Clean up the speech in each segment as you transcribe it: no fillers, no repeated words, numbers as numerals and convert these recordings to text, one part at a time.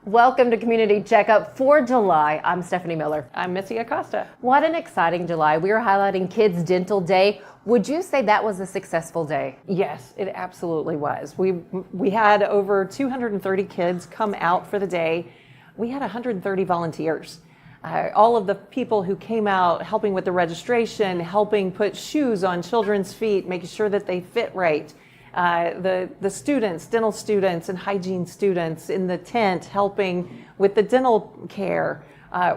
Welcome to Community Checkup for July. I'm Stefanie Miller. I'm Missy Acosta. What an exciting July. We are highlighting Kids Dental Day. Would you say that was a successful day? Yes, it absolutely was. We had over 230 kids come out for the day. We had 130 volunteers. All of the people who came out helping with the registration, helping put shoes on children's feet, making sure that they fit right. The students, dental students and hygiene students in the tent helping with the dental care.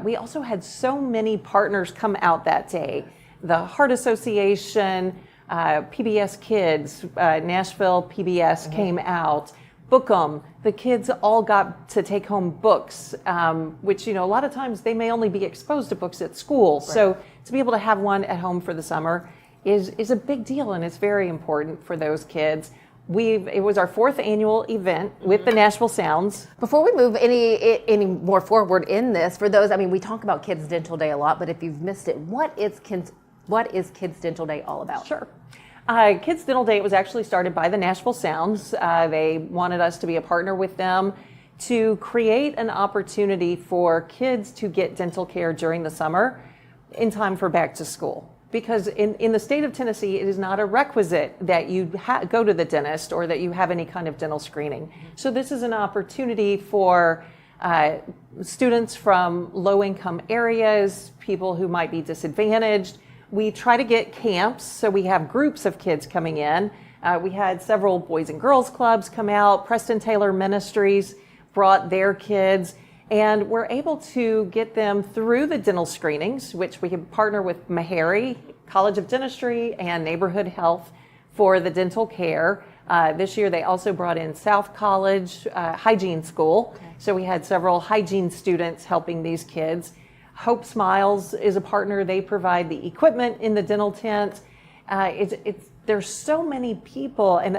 We also had so many partners come out that day. The Heart Association, PBS Kids, Nashville PBS came out. Book 'em. The kids all got to take home books, which, a lot of times they may only be exposed to books at school. Right. So to be able to have one at home for the summer is a big deal, and it's very important for those kids. It was our 4th annual event with the Nashville Sounds. Before we move any more forward in this, for those, we talk about Kids Dental Day a lot, but if you've missed it, what is Kids Dental Day all about? Sure. Kids Dental Day was actually started by the Nashville Sounds. They wanted us to be a partner with them to create an opportunity for kids to get dental care during the summer in time for back to school. Because in the state of Tennessee, it is not a requisite that you go to the dentist or that you have any kind of dental screening. So this is an opportunity for students from low-income areas, people who might be disadvantaged. We try to get camps, so we have groups of kids coming in. We had several Boys and Girls Clubs come out. Preston Taylor Ministries brought their kids. And we're able to get them through the dental screenings, which we can partner with Meharry College of Dentistry and Neighborhood Health for the dental care. This year they also brought in South College Hygiene School. Okay. So we had several hygiene students helping these kids. Hope Smiles is a partner. They provide the equipment in the dental tent. There's so many people, and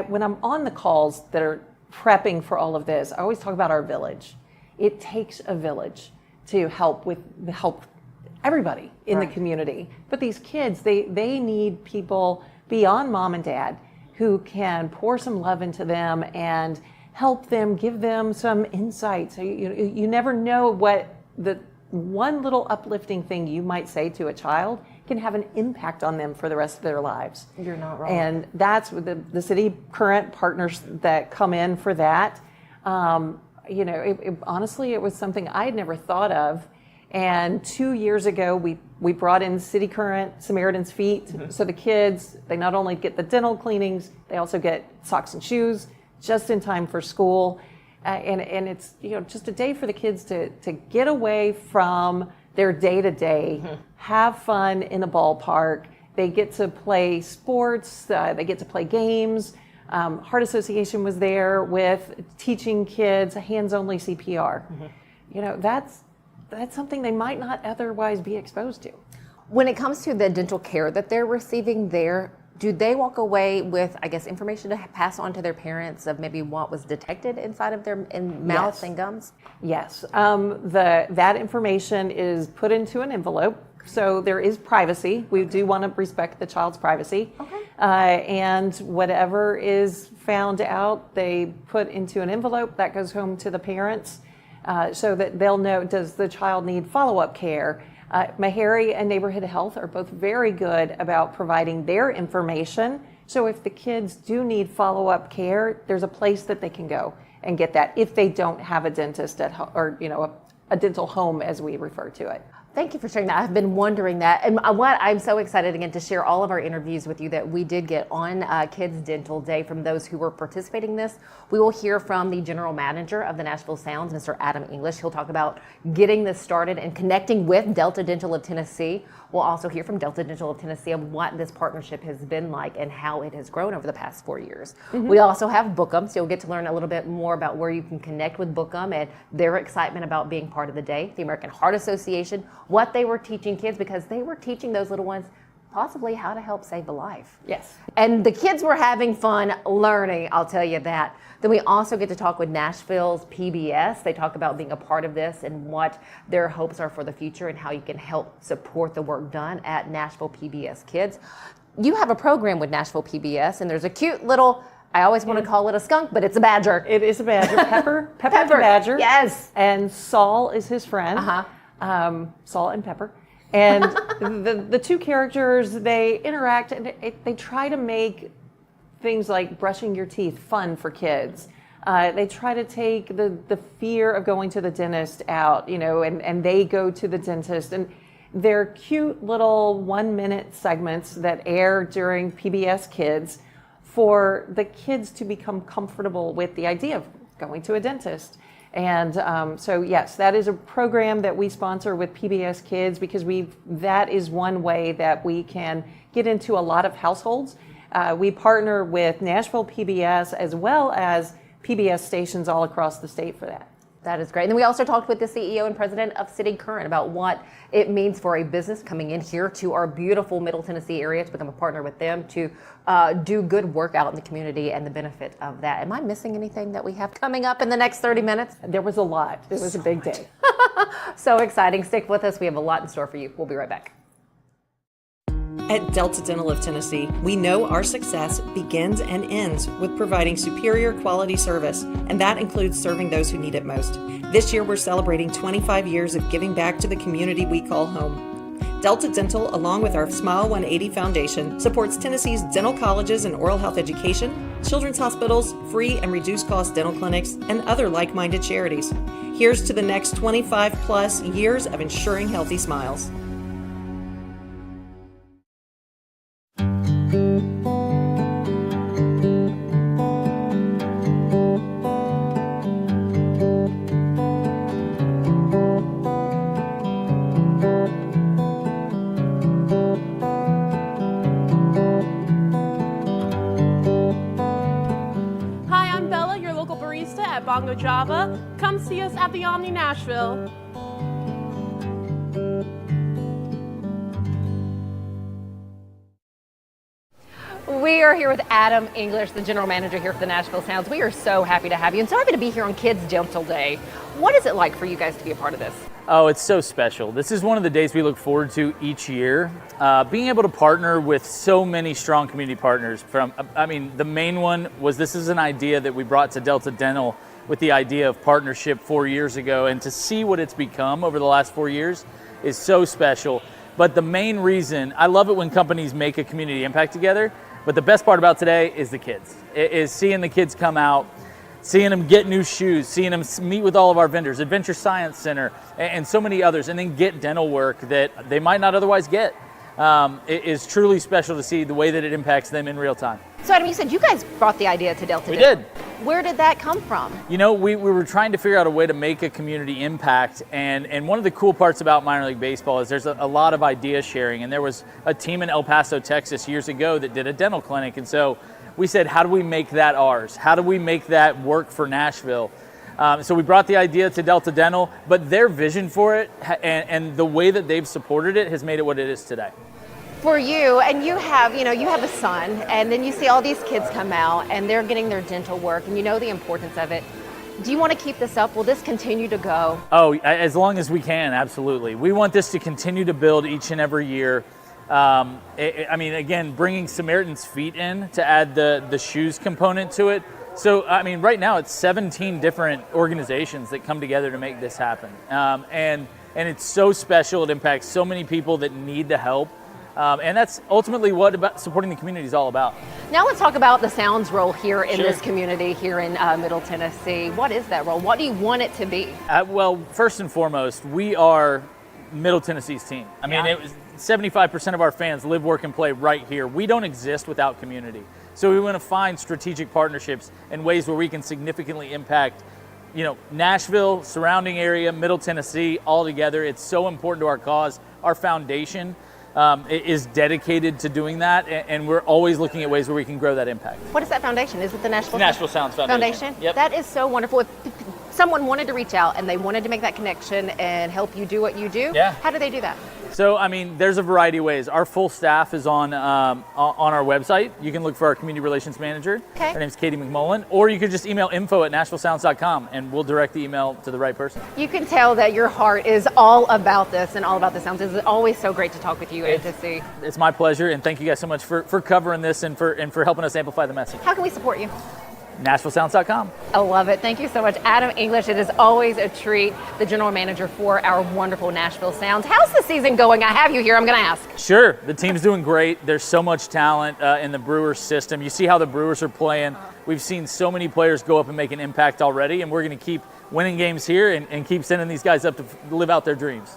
when I'm on the calls that are prepping for all of this, I always talk about our village. It takes a village to help everybody in the community. But these kids, they need people beyond mom and dad who can pour some love into them and help them, give them some insights. You never know what the one little uplifting thing you might say to a child can have an impact on them for the rest of their lives. You're not wrong. And that's the city current partners that come in for that. Honestly, it was something I had never thought of. And 2 years ago, we brought in City Current, Samaritan's Feet. Mm-hmm. So the kids, they not only get the dental cleanings, they also get socks and shoes just in time for school. And it's just a day for the kids to get away from their day-to-day, have fun in a ballpark. They get to play sports, they get to play games. Heart Association was there with teaching kids hands-only CPR. Mm-hmm. That's something they might not otherwise be exposed to. When it comes to the dental care that they're receiving there, do they walk away with, information to pass on to their parents of maybe what was detected inside of their mouth and gums? Yes. That information is put into an envelope. So there is privacy. We do want to respect the child's privacy. Okay. And whatever is found out, they put into an envelope that goes home to the parents so that they'll know, does the child need follow-up care? Meharry and Neighborhood Health are both very good about providing their information. So if the kids do need follow-up care, there's a place that they can go and get that if they don't have a dentist at home, or a dental home as we refer to it. Thank you for sharing that. I've been wondering that. And I'm so excited again to share all of our interviews with you that we did get on Kids Dental Day from those who were participating in this. We will hear from the general manager of the Nashville Sounds, Mr. Adam English. He'll talk about getting this started and connecting with Delta Dental of Tennessee. We'll also hear from Delta Dental of Tennessee of what this partnership has been like and how it has grown over the past 4 years. Mm-hmm. We also have Book 'em, so you'll get to learn a little bit more about where you can connect with Book 'em and their excitement about being part of the day. The American Heart Association, what they were teaching kids, because they were teaching those little ones possibly how to help save a life. Yes. And the kids were having fun learning, I'll tell you that. Then we also get to talk with Nashville's PBS. They talk about being a part of this and what their hopes are for the future and how you can help support the work done at Nashville PBS Kids. You have a program with Nashville PBS, and there's a cute little I always want to call it a skunk, but it's a badger. It is a badger. Pepper the badger. Yes. And Saul is his friend. Saul and Pepper. And the two characters, they interact and they try to make things like brushing your teeth fun for kids. They try to take the fear of going to the dentist out, and they go to the dentist. And they're cute little 1-minute segments that air during PBS Kids for the kids to become comfortable with the idea of going to a dentist. And so yes, that is a program that we sponsor with PBS Kids because that is one way that we can get into a lot of households. We partner with Nashville PBS as well as PBS stations all across the state for that. That is great. And then we also talked with the CEO and president of City Current about what it means for a business coming in here to our beautiful Middle Tennessee area to become a partner with them to do good work out in the community and the benefit of that. Am I missing anything that we have coming up in the next 30 minutes? There was a lot. It was a big day. So exciting. Stick with us. We have a lot in store for you. We'll be right back. At Delta Dental of Tennessee, we know our success begins and ends with providing superior quality service, and that includes serving those who need it most. This year, we're celebrating 25 years of giving back to the community we call home. Delta Dental, along with our Smile 180 Foundation, supports Tennessee's dental colleges and oral health education, children's hospitals, free and reduced cost dental clinics, and other like-minded charities. Here's to the next 25 plus years of ensuring healthy smiles. Bongo Java. Come see us at the Omni Nashville. We are here with Adam English, the general manager here for the Nashville Sounds. We are so happy to have you and so happy to be here on Kids Dental Day. What is it like for you guys to be a part of this? Oh, it's so special. This is one of the days we look forward to each year. Being able to partner with so many strong community partners the main one was this is an idea that we brought to Delta Dental with the idea of partnership 4 years ago, and to see what it's become over the last 4 years is so special. But the main reason, I love it when companies make a community impact together, but the best part about today is the kids. It is seeing the kids come out, seeing them get new shoes, seeing them meet with all of our vendors, Adventure Science Center, and so many others, and then get dental work that they might not otherwise get. It is truly special to see the way that it impacts them in real time. So Adam, you said you guys brought the idea to Delta. We did. Where did that come from? We were trying to figure out a way to make a community impact, and one of the cool parts about minor league baseball is there's a lot of idea sharing, and there was a team in El Paso, Texas years ago that did a dental clinic, and so we said, how do we make that ours? How do we make that work for Nashville? So we brought the idea to Delta Dental, but their vision for it and the way that they've supported it has made it what it is today. For you, and you have a son, and then you see all these kids come out and they're getting their dental work, and you know the importance of it. Do you want to keep this up? Will this continue to go? Oh, as long as we can, absolutely. We want this to continue to build each and every year. Again, bringing Samaritan's Feet in to add the shoes component to it. So, right now it's 17 different organizations that come together to make this happen. And it's so special. It impacts so many people that need the help. And that's ultimately what supporting the community is all about. Now let's talk about the Sounds role here in this community here in Middle Tennessee. What is that role? What do you want it to be? Well, first and foremost, we are Middle Tennessee's team. 75% of our fans live, work, and play right here. We don't exist without community. So we want to find strategic partnerships and ways where we can significantly impact Nashville, surrounding area, Middle Tennessee, all together. It's so important to our cause. Our foundation is dedicated to doing that, and we're always looking at ways where we can grow that impact. What is that foundation? Is it the Nashville Sounds Foundation? Yep. That is so wonderful. someone wanted to reach out and they wanted to make that connection and help you do what you do, Yeah. how do they do that? So, I mean, there's a variety of ways. Our full staff is on our website. You can look for our community relations manager. Okay. Her name's Katie McMullen. Or you could just email info@nashvillesounds.com and we'll direct the email to the right person. You can tell that your heart is all about this and all about the sounds. It's always so great to talk with you and to see. It's my pleasure, and thank you guys so much for covering this and for helping us amplify the message. How can we support you? NashvilleSounds.com. I love it. Thank you so much, Adam English. It is always a treat, the general manager for our wonderful Nashville Sounds. How's the season going? I have you here. I'm going to ask. Sure. The team's doing great. There's so much talent in the Brewers system. You see how the Brewers are playing. We've seen so many players go up and make an impact already, and we're going to keep winning games here and keep sending these guys up to live out their dreams.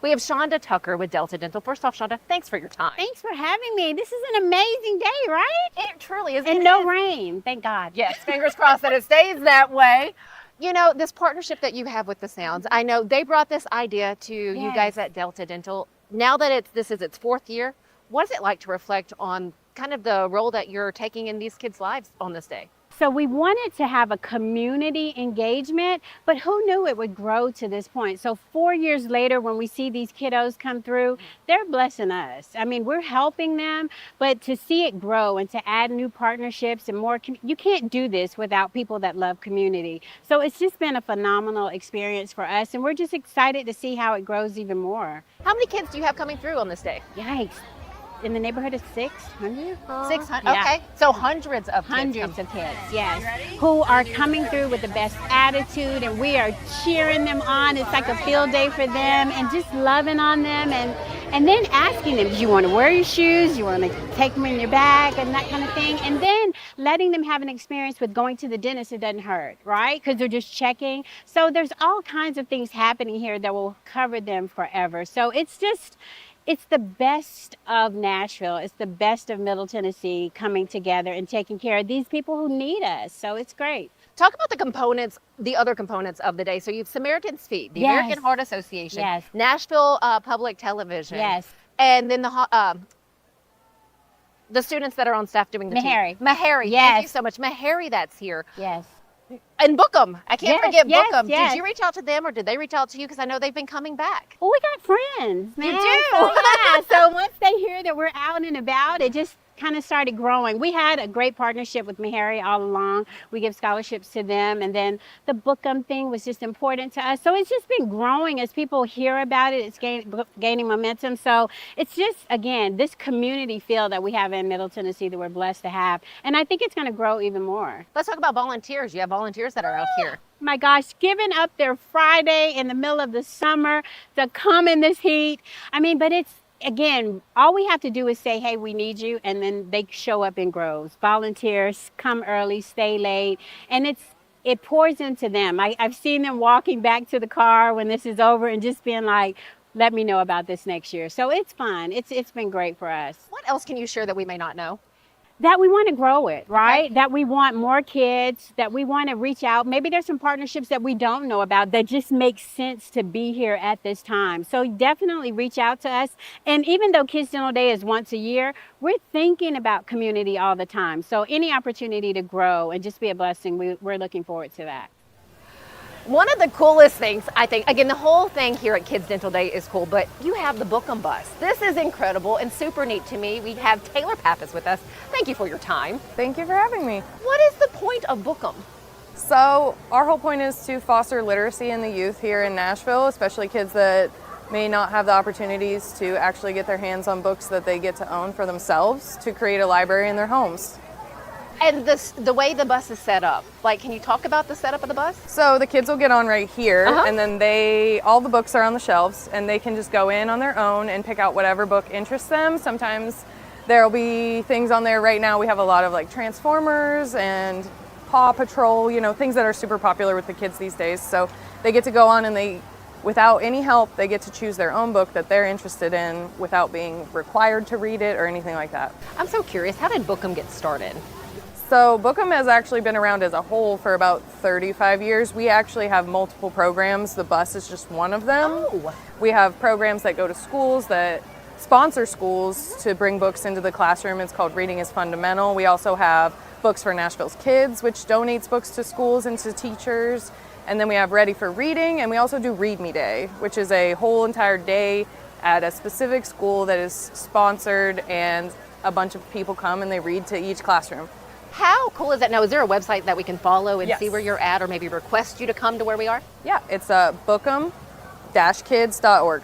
We have Shonda Tucker with Delta Dental. First off, Shonda, thanks for your time. Thanks for having me. This is an amazing day, right? It truly is. And It no is. rain, thank God. Yes, fingers crossed that it stays that way. You know, this partnership that you have with the Sounds, I know they brought this idea to you Yes. guys at Delta Dental. Now that this is its 4th year, what is it like to reflect on kind of the role that you're taking in these kids' lives on this day? So we wanted to have a community engagement, but who knew it would grow to this point? So 4 years later, when we see these kiddos come through, they're blessing us. I mean, we're helping them, but to see it grow and to add new partnerships and more, you can't do this without people that love community. So it's just been a phenomenal experience for us, and we're just excited to see how it grows even more. How many kids do you have coming through on this day? Yikes. In the neighborhood of 600? 600. Yeah. Okay, so hundreds of kids. Hundreds of kids, yes, who are coming through with the best attitude, and we are cheering them on. It's like a field day for them, and just loving on them, and then asking them, do you want to wear your shoes? Do you want to take them in your bag, and that kind of thing, and then letting them have an experience with going to the dentist. It doesn't hurt, right? Because they're just checking. So there's all kinds of things happening here that will cover them forever. So it's the best of Nashville. It's the best of Middle Tennessee coming together and taking care of these people who need us. So it's great. Talk about the other components of the day. So you have Samaritan's Feet, the Yes. American Heart Association, Yes. Nashville Public Television, Yes. and then the students that are on staff doing the Meharry. Thank Yes. you so much. Meharry, that's here. Yes. And Bookham. I can't Yes, forget yes, Bookham. yes. Did you reach out to them or did they reach out to you? Because I know they've been coming back. Well, we got friends, man. do? So, yeah. So once they hear that we're out and about, it just kind of started growing. We had a great partnership with Meharry all along. We give scholarships to them, and then the Bookham thing was just important to us. So it's just been growing as people hear about it. It's gaining momentum. So it's just, again, this community feel that we have in Middle Tennessee that we're blessed to have, and I think it's going to grow even more. Let's talk about volunteers. You have volunteers that are out here. My gosh, giving up their Friday in the middle of the summer to come in this heat. I mean, but it's, again, all we have to do is say, hey, we need you, and then they show up in groves. Volunteers come early, stay late, and it pours into them. I've seen them walking back to the car when this is over and just being like, let me know about this next year. So it's fun. It's been great for us. What else can you share that we may not know? That we want to grow it, right? That we want more kids, that we want to reach out. Maybe there's some partnerships that we don't know about that just make sense to be here at this time. So definitely reach out to us. And even though Kids Dental Day is once a year, we're thinking about community all the time. So any opportunity to grow and just be a blessing, we're looking forward to that. One of the coolest things, I think, again, the whole thing here at Kids Dental Day is cool, but you have the Bookham bus. This is incredible and super neat to me. We have Taylor Pappas with us. Thank you for your time. Thank you for having me. What is the point of Bookham? So our whole point is to foster literacy in the youth here in Nashville, especially kids that may not have the opportunities to actually get their hands on books that they get to own for themselves, to create a library in their homes. And the way the bus is set up, like, can you talk about the setup of the bus? So the kids will get on right here, Uh-huh. and then all the books are on the shelves, and they can just go in on their own and pick out whatever book interests them. Sometimes there'll be things on there. Right now we have a lot of like Transformers and Paw Patrol, things that are super popular with the kids these days. So they get to go on and without any help, they get to choose their own book that they're interested in without being required to read it or anything like that. I'm so curious, how did Bookham get started? So Bookham has actually been around as a whole for about 35 years. We actually have multiple programs. The bus is just one of them. Oh. We have programs that go to schools that sponsor schools to bring books into the classroom. It's called Reading is Fundamental. We also have Books for Nashville's Kids, which donates books to schools and to teachers. And then we have Ready for Reading, and we also do Read Me Day, which is a whole entire day at a specific school that is sponsored, and a bunch of people come and they read to each classroom. How cool is that? Now, is there a website that we can follow and Yes. see where you're at, or maybe request you to come to where we are? Yeah, it's bookem-kids.org.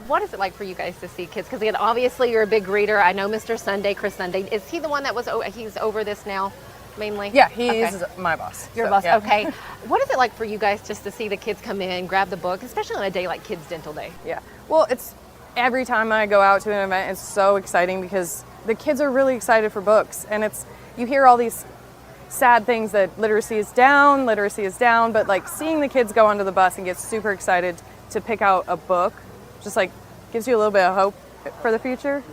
What is it like for you guys to see kids? Because again, obviously you're a big reader. I know Mr. Sunday, Chris Sunday. Is he the one that was, he's over this now, mainly? Yeah, he's my boss. Your so, boss, yeah. okay. What is it like for you guys just to see the kids come in, grab the book, especially on a day like Kids Dental Day? Yeah, well, it's every time I go out to an event, it's so exciting because the kids are really excited for books, and you hear all these sad things that literacy is down, but like seeing the kids go onto the bus and get super excited to pick out a book, just like gives you a little bit of hope for the future.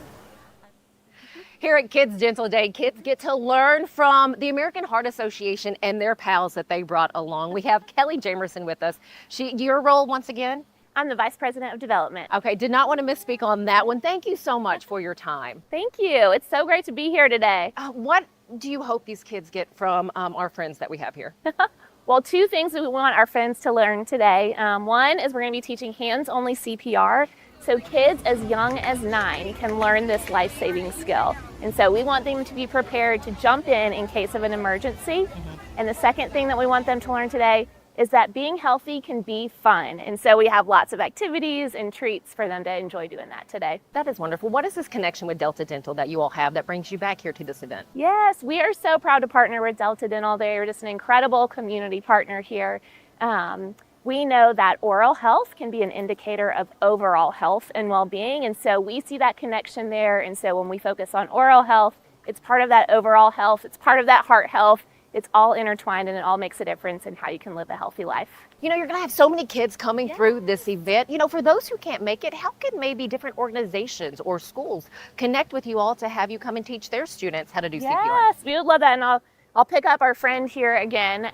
Here at Kids Dental Day, kids get to learn from the American Heart Association and their pals that they brought along. We have Kelly Jamerson with us. Your role once again? I'm the Vice President of Development. Okay, did not want to misspeak on that one. Thank you so much for your time. Thank you. It's so great to be here today. What do you hope these kids get from our friends that we have here? Well, two things that we want our friends to learn today. One is we're going to be teaching hands-only CPR. So kids as young as 9 can learn this life-saving skill. And so we want them to be prepared to jump in case of an emergency. And the second thing that we want them to learn today is that being healthy can be fun. And so we have lots of activities and treats for them to enjoy doing that today. That is wonderful. What is this connection with Delta Dental that you all have that brings you back here to this event? Yes, we are so proud to partner with Delta Dental. They're just an incredible community partner here. We know that oral health can be an indicator of overall health and well-being, and so we see that connection there. And so when we focus on oral health, it's part of that overall health, it's part of that heart health. It's all intertwined, and it all makes a difference in how you can live a healthy life. You know, you're going to have so many kids coming through this event. You know, for those who can't make it, how can maybe different organizations or schools connect with you all to have you come and teach their students how to do CPR? Yes, we would love that, and I'll pick up our friend here again.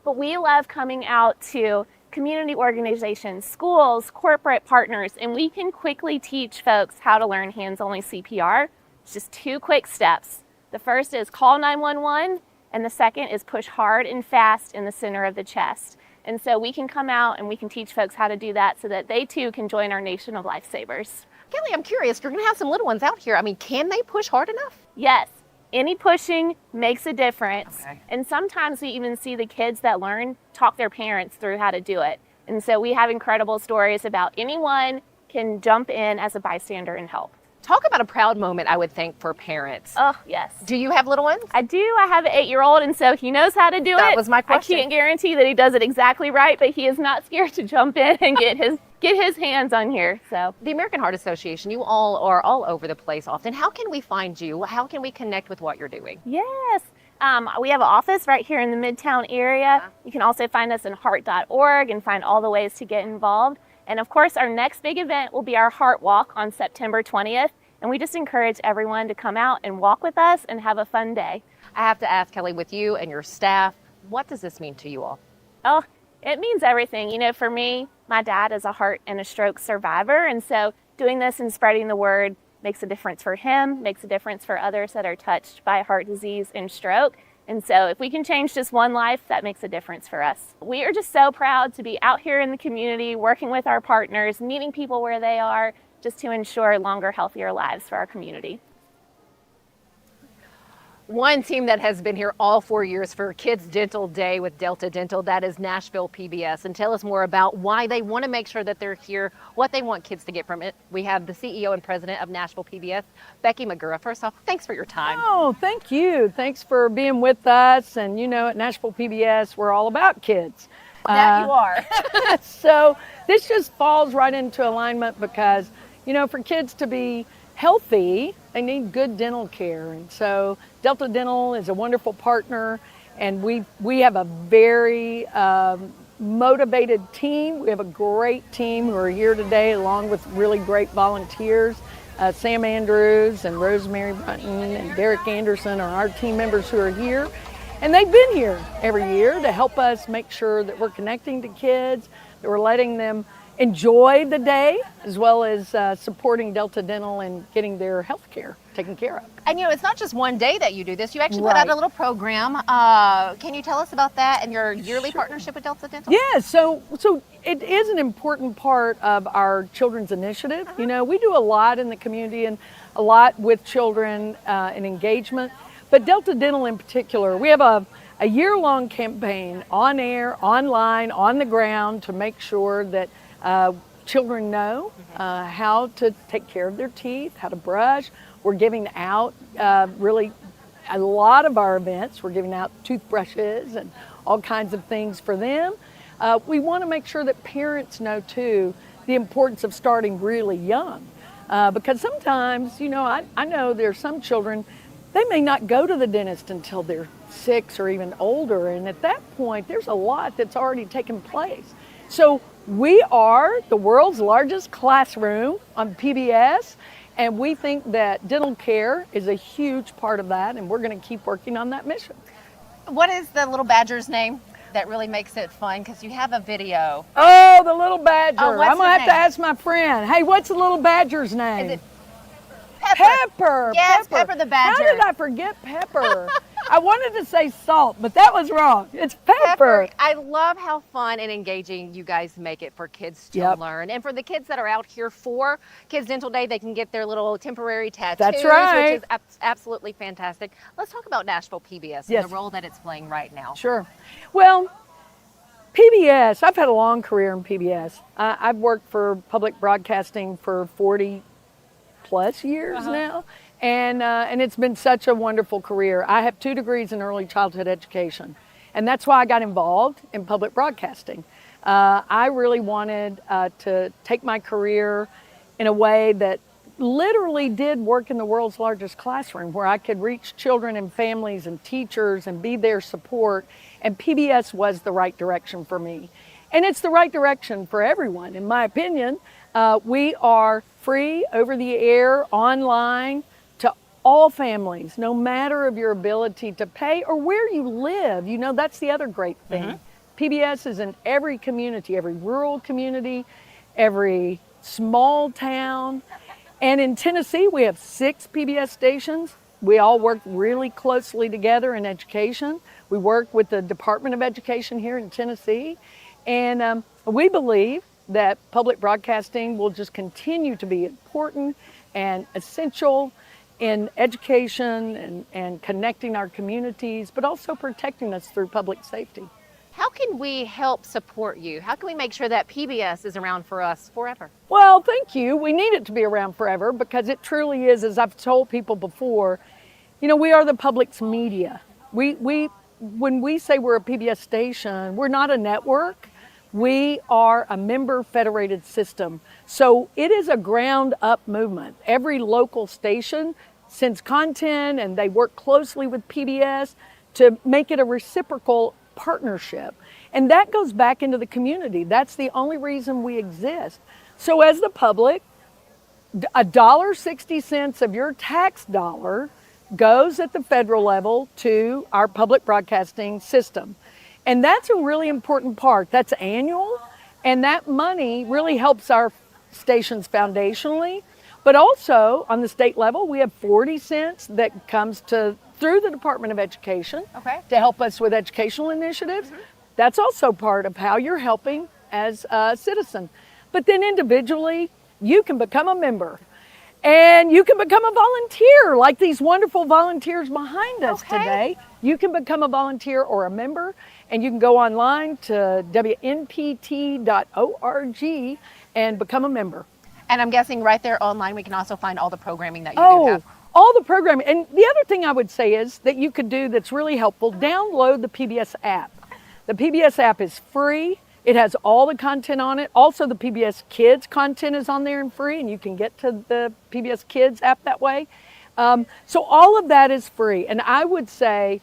But we love coming out to community organizations, schools, corporate partners, and we can quickly teach folks how to learn hands-only CPR. It's just 2 quick steps. The first is call 911, and the second is push hard and fast in the center of the chest. And so we can come out and we can teach folks how to do that so that they too can join our nation of lifesavers. Kelly, I'm curious, you're going to have some little ones out here. I mean, can they push hard enough? Yes. Any pushing makes a difference. Okay. And sometimes we even see the kids that learn talk their parents through how to do it. And so we have incredible stories about anyone can jump in as a bystander and help. Talk about a proud moment, I would think, for parents. Oh, yes. Do you have little ones? I do. I have an 8-year-old, and so he knows how to do it. That was my question. I can't guarantee that he does it exactly right, but he is not scared to jump in and get his hands on here. So The American Heart Association, you all are all over the place often. How can we find you? How can we connect with what you're doing? yes. We have an office right here in the Midtown area. You can also find us in heart.org and find all the ways to get involved. And of course, our next big event will be our Heart Walk on September 20th. And we just encourage everyone to come out and walk with us and have a fun day. I have to ask, Kelly, with you and your staff, what does this mean to you all? Oh, it means everything. You know, for me, my dad is a heart and a stroke survivor. And so doing this and spreading the word makes a difference for him, makes a difference for others that are touched by heart disease and stroke. And so if we can change just one life, that makes a difference for us. We are just so proud to be out here in the community, working with our partners, meeting people where they are, just to ensure longer, healthier lives for our community. One team that has been here all 4 years for Kids Dental Day with Delta Dental, that is Nashville PBS. And tell us more about why they want to make sure that they're here, what they want kids to get from it. We have the CEO and president of Nashville PBS, Becky Magura. First off, thanks for your time. Oh, thank you. Thanks for being with us. And you know, at Nashville PBS, we're all about kids. That you are. So this just falls right into alignment because, you know, for kids to be healthy, they need good dental care. And so Delta Dental is a wonderful partner, and we have a very motivated team. We have a great team who are here today, along with really great volunteers. Sam Andrews and Rosemary Brunton and Derek Anderson are our team members who are here. And they've been here every year to help us make sure that we're connecting to kids, that we're letting them enjoy the day, as well as supporting Delta Dental and getting their health care taken care of. And it's not just one day that you do this. You actually put Right. out a little program. Can you tell us about that and your yearly partnership with Delta Dental? Yeah, so it is an important part of our children's initiative. We do a lot in the community and a lot with children and engagement. But Delta Dental in particular, we have a year-long campaign on air, online, on the ground to make sure that children know how to take care of their teeth, how to brush. We're giving out really a lot of our events. We're giving out toothbrushes and all kinds of things for them. We want to make sure that parents know too the importance of starting really young. Because sometimes, I know there's some children, they may not go to the dentist until they're 6 or even older. And at that point, there's a lot that's already taken place. So we are the world's largest classroom on PBS. And we think that dental care is a huge part of that. And we're going to keep working on that mission. What is the little badger's name that really makes it fun? Because you have a video. Oh, the little badger. Oh, what's I'm going to his have to name? ask my friend. Hey, what's the little badger's name? Is it Pepper. Yes, Pepper the badger. How did I forget Pepper? I wanted to say Salt, but that was wrong. It's Pepper. I love how fun and engaging you guys make it for kids to Yep. learn. And for the kids that are out here for Kids Dental Day, they can get their little temporary tattoos, That's right. which is absolutely fantastic. Let's talk about Nashville PBS Yes. and the role that it's playing right now. Sure. Well, PBS, I've had a long career in PBS. I've worked for public broadcasting for 40 plus years now. And it's been such a wonderful career. I have 2 degrees in early childhood education. And that's why I got involved in public broadcasting. I really wanted to take my career in a way that literally did work in the world's largest classroom, where I could reach children and families and teachers and be their support. And PBS was the right direction for me. And it's the right direction for everyone, in my opinion. We are free, over the air, online, to all families, no matter of your ability to pay or where you live. That's the other great thing. PBS is in every community, every rural community, every small town. And in Tennessee, we have 6 PBS stations. We all work really closely together in education. We work with the Department of Education here in Tennessee. And we believe that public broadcasting will just continue to be important and essential in education and connecting our communities, but also protecting us through public safety. How can we help support you? How can we make sure that PBS is around for us forever? Well, thank you. We need it to be around forever because it truly is, as I've told people before, we are the public's media. When we say we're a PBS station, we're not a network. We are a member federated system. So it is a ground up movement. Every local station sends content and they work closely with PBS to make it a reciprocal partnership. And that goes back into the community. That's the only reason we exist. So as the public, $1.60 of your tax dollar goes at the federal level to our public broadcasting system. And that's a really important part. That's annual, and that money really helps our stations foundationally. But also on the state level, we have 40 cents that comes through the Department of Education to help us with educational initiatives. That's also part of how you're helping as a citizen. But then individually, you can become a member. And you can become a volunteer, like these wonderful volunteers behind us today. You can become a volunteer or a member, and you can go online to wnpt.org and become a member. And I'm guessing right there online, we can also find all the programming that you do have. All the programming. And the other thing I would say is that you could do that's really helpful, download the PBS app. The PBS app is free. It has all the content on it. Also, the PBS Kids content is on there and free, and you can get to the PBS Kids app that way. So all of that is free. And I would say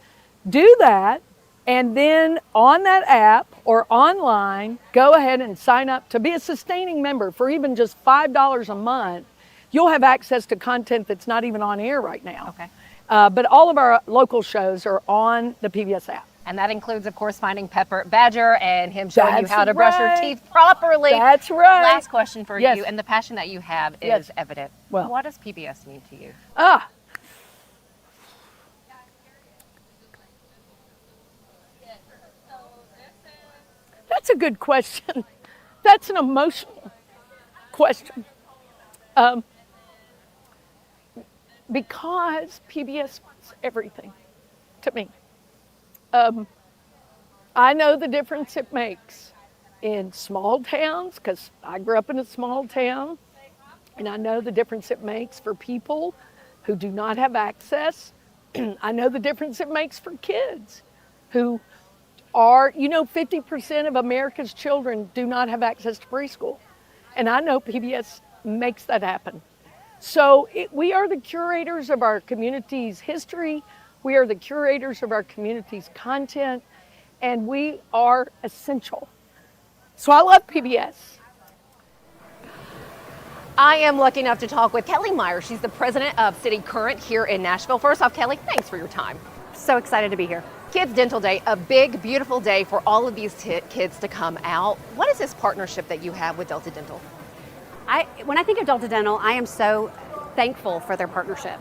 do that, and then on that app or online, go ahead and sign up to be a sustaining member for even just $5 a month. You'll have access to content that's not even on air right now. But all of our local shows are on the PBS app. And that includes, of course, finding Pepper Badger and him showing you That's how to brush your right. teeth properly. That's right. Last question for Yes. you, and the passion that you have Yes. is evident. Well. What does PBS mean to you? That's a good question. That's an emotional question. Because PBS was everything to me. I know the difference it makes in small towns, because I grew up in a small town, and I know the difference it makes for people who do not have access. I know the difference it makes for kids who are, 50% of America's children do not have access to preschool. And I know PBS makes that happen. So we are the curators of our community's history. We are the curators of our community's content, and we are essential. So I love PBS. I am lucky enough to talk with Kelly Myers. She's the president of City Current here in Nashville. First off, Kelly, thanks for your time. So excited to be here. Kids Dental Day, a big, beautiful day for all of these kids to come out. What is this partnership that you have with Delta Dental? When I think of Delta Dental, I am so thankful for their partnership.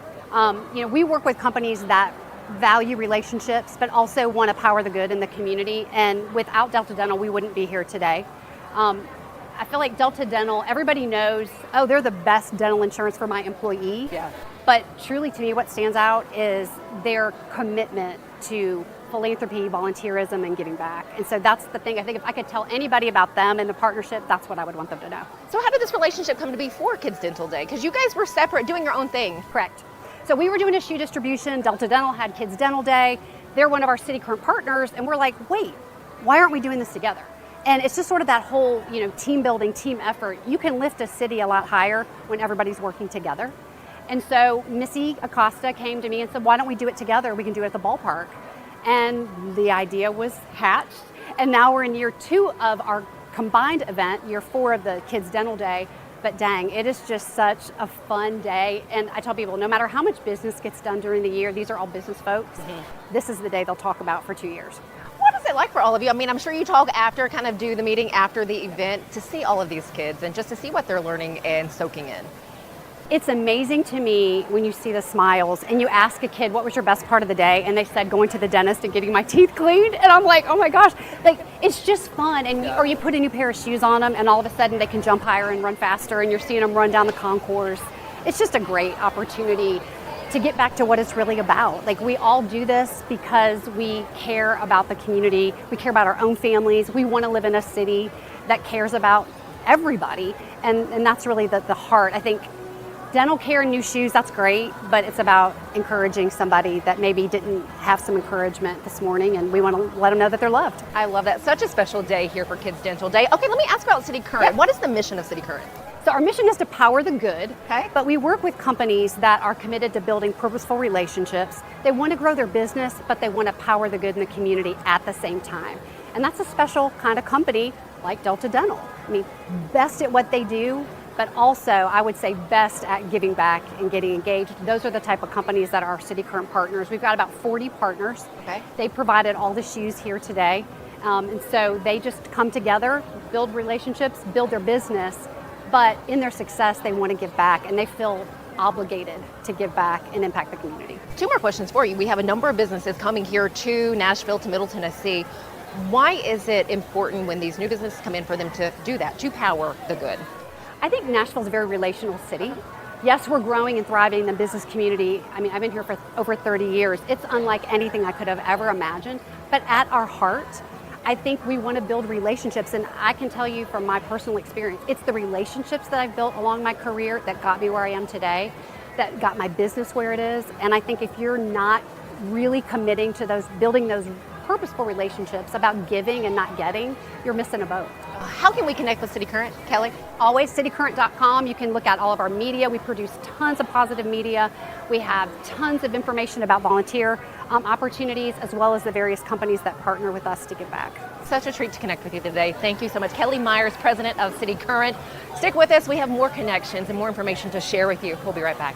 We work with companies that value relationships, but also want to power the good in the community. And without Delta Dental, we wouldn't be here today. I feel like Delta Dental, everybody knows, oh, they're the best dental insurance for my employee. Yeah. But truly, to me, what stands out is their commitment to philanthropy, volunteerism, and giving back. And so that's the thing. I think if I could tell anybody about them and the partnership, that's what I would want them to know. So how did this relationship come to be for Kids Dental Day? Because you guys were separate, doing your own thing. Correct. So we were doing a shoe distribution. Delta Dental had Kids Dental Day. They're one of our City Current partners, and we're like, wait, why aren't we doing this together? And it's just sort of that whole, team building, team effort. You can lift a city a lot higher when everybody's working together. And so Missy Acosta came to me and said, why don't we do it together? We can do it at the ballpark. And the idea was hatched. And now we're in year 2 of our combined event, year 4 of the Kids Dental Day. But dang, it is just such a fun day. And I tell people, no matter how much business gets done during the year, these are all business folks. Mm-hmm. This is the day they'll talk about for 2 years. What is it like for all of you? I mean, I'm sure you talk after, kind of do the meeting after the event to see all of these kids and just to see what they're learning and soaking in. It's amazing to me when you see the smiles and you ask a kid, what was your best part of the day? And they said, going to the dentist and getting my teeth cleaned. And I'm like, oh my gosh, it's just fun. And or you put a new pair of shoes on them and all of a sudden they can jump higher and run faster and you're seeing them run down the concourse. It's just a great opportunity to get back to what it's really about. We all do this because we care about the community. We care about our own families. We want to live in a city that cares about everybody. And that's really the heart. I think dental care and new shoes, that's great, but it's about encouraging somebody that maybe didn't have some encouragement this morning, and we want to let them know that they're loved. I love that. Such a special day here for Kids Dental Day. Okay, let me ask about City Current. Yep. What is the mission of City Current? So our mission is to power the good, okay, but we work with companies that are committed to building purposeful relationships. They want to grow their business, but they want to power the good in the community at the same time. And that's a special kind of company like Delta Dental. I mean, best at what they do, but also I would say best at giving back and getting engaged. Those are the type of companies that are our City Current partners. We've got about 40 partners. Okay. They provided all the shoes here today. And so they just come together, build relationships, build their business, but in their success, they want to give back and they feel obligated to give back and impact the community. 2 more questions for you. We have a number of businesses coming here to Nashville, to Middle Tennessee. Why is it important when these new businesses come in for them to do that, to power the good? I think Nashville's a very relational city. Yes, we're growing and thriving in the business community. I mean, I've been here for over 30 years. It's unlike anything I could have ever imagined. But at our heart, I think we want to build relationships. And I can tell you from my personal experience, it's the relationships that I've built along my career that got me where I am today, that got my business where it is. And I think if you're not really committing to those, building those purposeful relationships about giving and not getting, you're missing a boat. How can we connect with City Current, Kelly? Always citycurrent.com. You can look at all of our media. We produce tons of positive media. We have tons of information about volunteer opportunities, as well as the various companies that partner with us to give back. Such a treat to connect with you today. Thank you so much. Kelly Myers, president of City Current. Stick with us. We have more connections and more information to share with you. We'll be right back.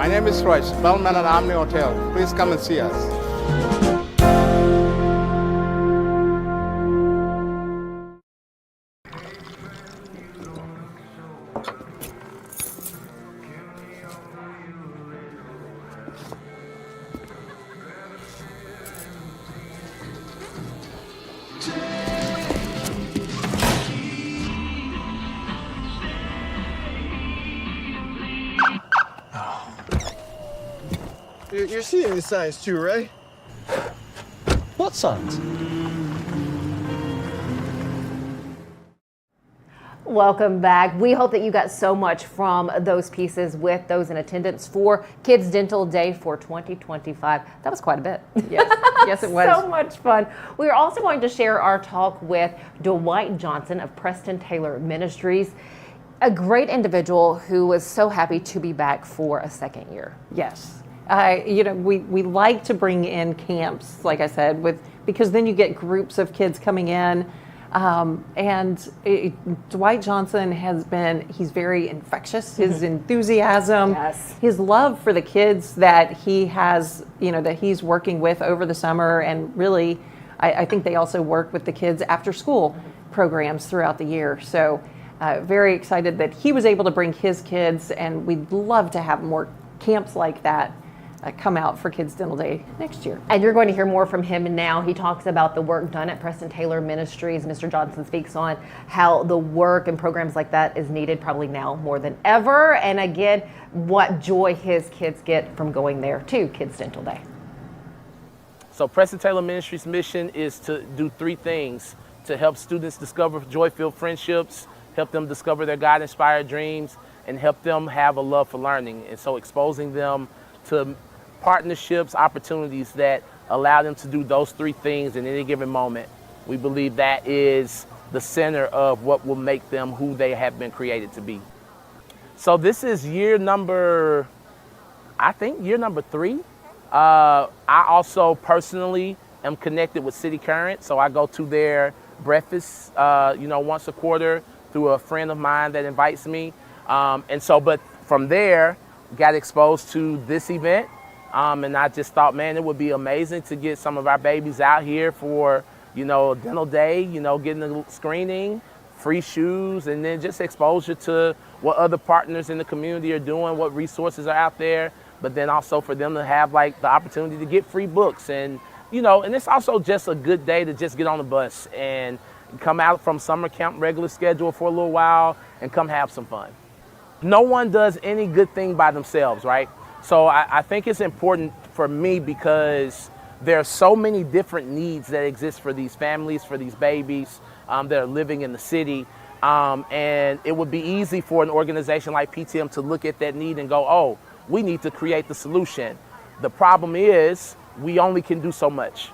My name is Royce, Bellman at Omni Hotel. Please come and see us. You're seeing the signs too, right? What signs? Welcome back. We hope that you got so much from those pieces with those in attendance for Kids Dental Day for 2025. That was quite a bit. Yes, yes it was. So much fun. We are also going to share our talk with Dwight Johnson of Preston Taylor Ministries, a great individual who was so happy to be back for a second year. Yes. We like to bring in camps, like I said, because then you get groups of kids coming in. Dwight Johnson he's very infectious, his enthusiasm, yes, his love for the kids that he has, that he's working with over the summer. And really, I think they also work with the kids after school programs throughout the year. So very excited that he was able to bring his kids, and we'd love to have more camps like that come out for Kids Dental Day next year. And you're going to hear more from him now. He talks about the work done at Preston Taylor Ministries. Mr. Johnson speaks on how the work and programs like that is needed probably now more than ever. And again, what joy his kids get from going there to Kids Dental Day. So Preston Taylor Ministries' mission is to do three things: to help students discover joy-filled friendships, help them discover their God-inspired dreams, and help them have a love for learning. And so exposing them to partnerships, opportunities that allow them to do those three things in any given moment. We believe that is the center of what will make them who they have been created to be. So this is year number 3. I also personally am connected with City Current, so I go to their breakfast, once a quarter through a friend of mine that invites me. But from there, got exposed to this event. And I just thought, man, it would be amazing to get some of our babies out here for, dental day, getting a screening, free shoes, and then just exposure to what other partners in the community are doing, what resources are out there, but then also for them to have the opportunity to get free books. And, and it's also just a good day to just get on the bus and come out from summer camp regular schedule for a little while and come have some fun. No one does any good thing by themselves, right? So I think it's important for me because there are so many different needs that exist for these families, for these babies that are living in the city. And it would be easy for an organization like PTM to look at that need and go, oh, we need to create the solution. The problem is we only can do so much.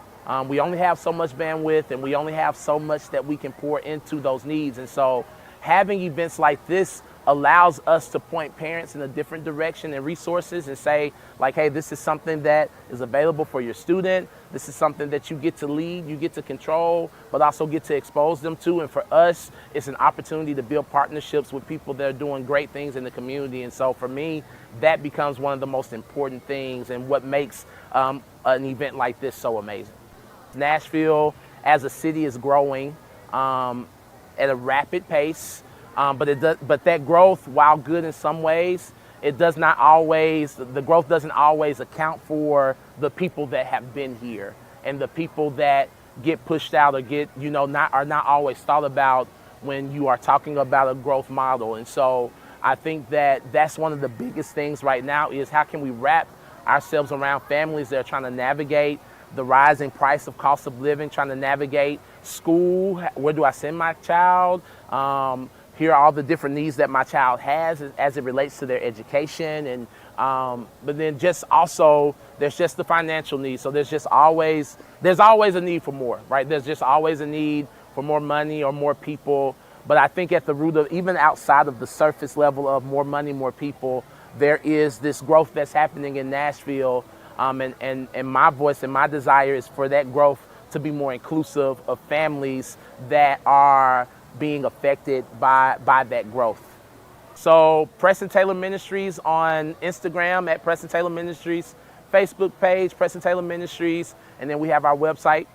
We only have so much bandwidth, and we only have so much that we can pour into those needs. And so having events like this allows us to point parents in a different direction and resources and say, hey, this is something that is available for your student. This is something that you get to lead, you get to control, but also get to expose them to. And for us, it's an opportunity to build partnerships with people that are doing great things in the community. And so for me, that becomes one of the most important things and what makes an event like this so amazing. Nashville as a city is growing at a rapid pace. But that growth, while good in some ways, the growth doesn't always account for the people that have been here and the people that get pushed out or are not always thought about when you are talking about a growth model. And so I think that's one of the biggest things right now is how can we wrap ourselves around families that are trying to navigate the rising price of cost of living, trying to navigate school, where do I send my child? Here are all the different needs that my child has as it relates to their education. And but then just also, there's just the financial need. So there's always a need for more, right? There's just always a need for more money or more people. But I think at the root of, even outside of the surface level of more money, more people, there is this growth that's happening in Nashville. And my voice and my desire is for that growth to be more inclusive of families that are being affected by that growth. So Preston Taylor Ministries on Instagram at Preston Taylor Ministries, Facebook page, Preston Taylor Ministries, and then we have our website,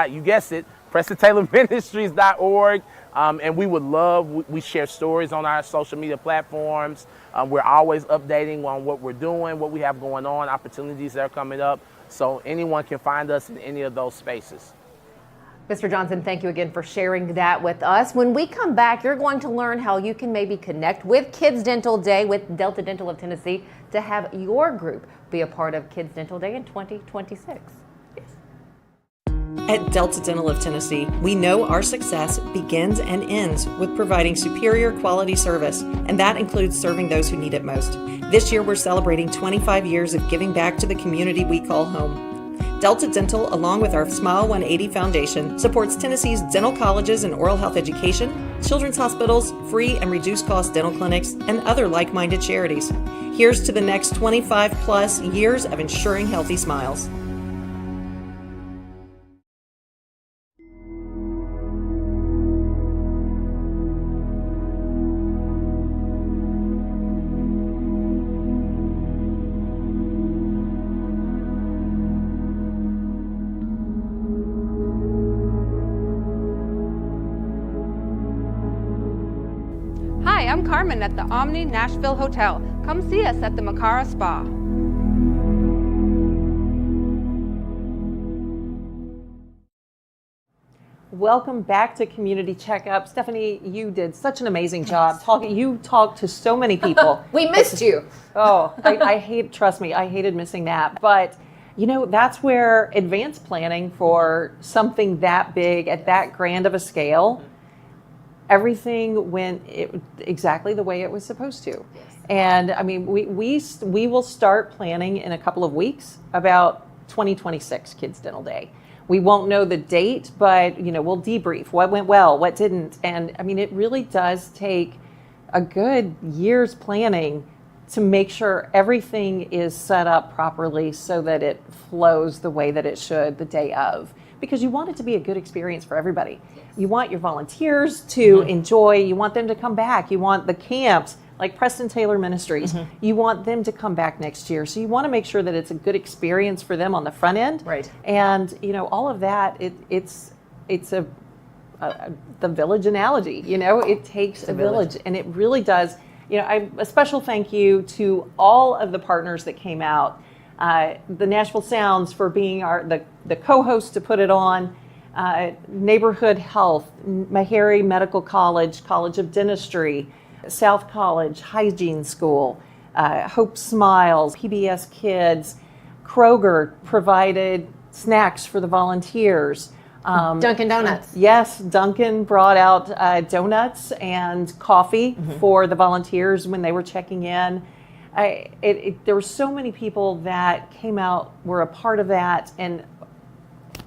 you guessed it, PrestonTaylorMinistries.org. And we would love, we share stories on our social media platforms. We're always updating on what we're doing, what we have going on, opportunities that are coming up. So anyone can find us in any of those spaces. Mr. Johnson, thank you again for sharing that with us. When we come back, you're going to learn how you can maybe connect with Kids Dental Day with Delta Dental of Tennessee to have your group be a part of Kids Dental Day in 2026. At Delta Dental of Tennessee, we know our success begins and ends with providing superior quality service, and that includes serving those who need it most. This year, we're celebrating 25 years of giving back to the community we call home. Delta Dental, along with our Smile 180 Foundation, supports Tennessee's dental colleges and oral health education, children's hospitals, free and reduced cost dental clinics, and other like-minded charities. Here's to the next 25 plus years of ensuring healthy smiles. Hi, I'm Carmen at the Omni Nashville Hotel. Come see us at the Macara Spa. Welcome back to Community Checkup. Stefanie, you did such an amazing job. You talked to so many people. We missed you. Oh, trust me, I hated missing that. But, you know, that's where advanced planning for something that big at that grand of a scale, everything went exactly the way it was supposed to. Yes. And I mean, we will start planning in a couple of weeks about 2026 Kids Dental Day. We won't know the date, but you know, we'll debrief what went well, what didn't. And I mean, it really does take a good year's planning to make sure everything is set up properly so that it flows the way that it should the day of. Because you want it to be a good experience for everybody. Yes. You want your volunteers to enjoy, you want them to come back, you want the camps, like Preston Taylor Ministries, you want them to come back next year. So you want to make sure that it's a good experience for them on the front end. Right. And, you know, all of that, it's the village analogy, you know, it takes a village. And it really does, you know, a special thank you to all of the partners that came out. The Nashville Sounds for being the co-host to put it on, Neighborhood Health, Meharry Medical College, College of Dentistry, South College, Hygiene School, Hope Smiles, PBS Kids, Kroger provided snacks for the volunteers. Dunkin' Donuts. Yes, Dunkin' brought out donuts and coffee for the volunteers when they were checking in. There were so many people that came out, were a part of that, and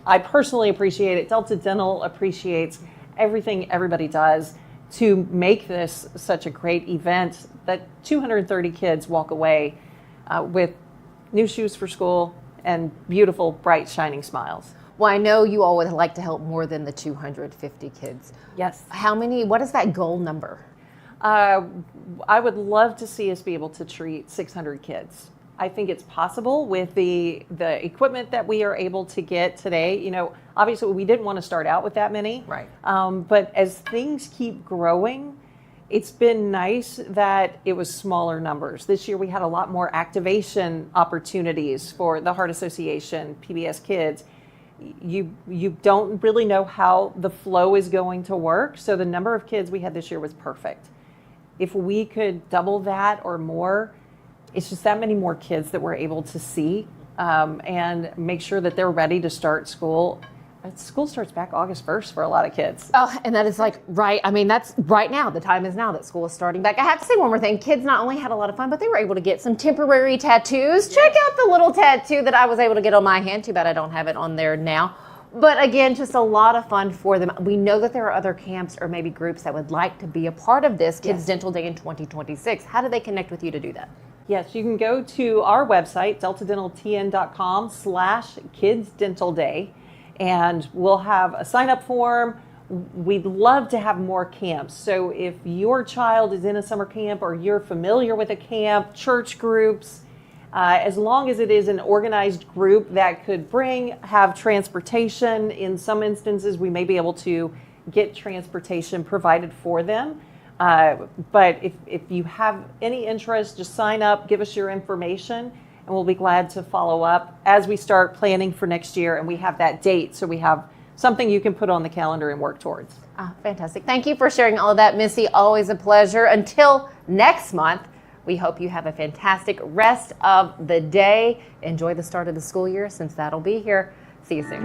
I personally appreciate it. Delta Dental appreciates everything everybody does to make this such a great event that 230 kids walk away with new shoes for school and beautiful, bright, shining smiles. Well, I know you all would like to help more than the 250 kids. Yes. What is that goal number? I would love to see us be able to treat 600 kids. I think it's possible with the equipment that we are able to get today. You know, obviously we didn't want to start out with that many. Right. But as things keep growing, it's been nice that it was smaller numbers. This year we had a lot more activation opportunities for the Heart Association, PBS Kids. You don't really know how the flow is going to work. So the number of kids we had this year was perfect. If we could double that or more, it's just that many more kids that we're able to see and make sure that they're ready to start school. School starts back August 1st for a lot of kids. Oh, and that is like right. I mean, that's right now. The time is now that school is starting back. I have to say one more thing. Kids not only had a lot of fun, but they were able to get some temporary tattoos. Check out the little tattoo that I was able to get on my hand. Too bad I don't have it on there now. But again, just a lot of fun for them. We know that there are other camps or maybe groups that would like to be a part of this Kids Dental Day in 2026. How do they connect with you to do that? Yes, you can go to our website, deltadentaltn.com/kidsdentalday, and we'll have a sign-up form. we'd love to have more camps. So if your child is in a summer camp or you're familiar with a camp, church groups, as long as it is an organized group that could have transportation. In some instances, we may be able to get transportation provided for them. But if you have any interest, just sign up, give us your information, and we'll be glad to follow up as we start planning for next year and we have that date, so we have something you can put on the calendar and work towards. Fantastic. Thank you for sharing all of that, Missy. Always a pleasure. Until next month, we hope you have a fantastic rest of the day. Enjoy the start of the school year, since that'll be here. See you soon.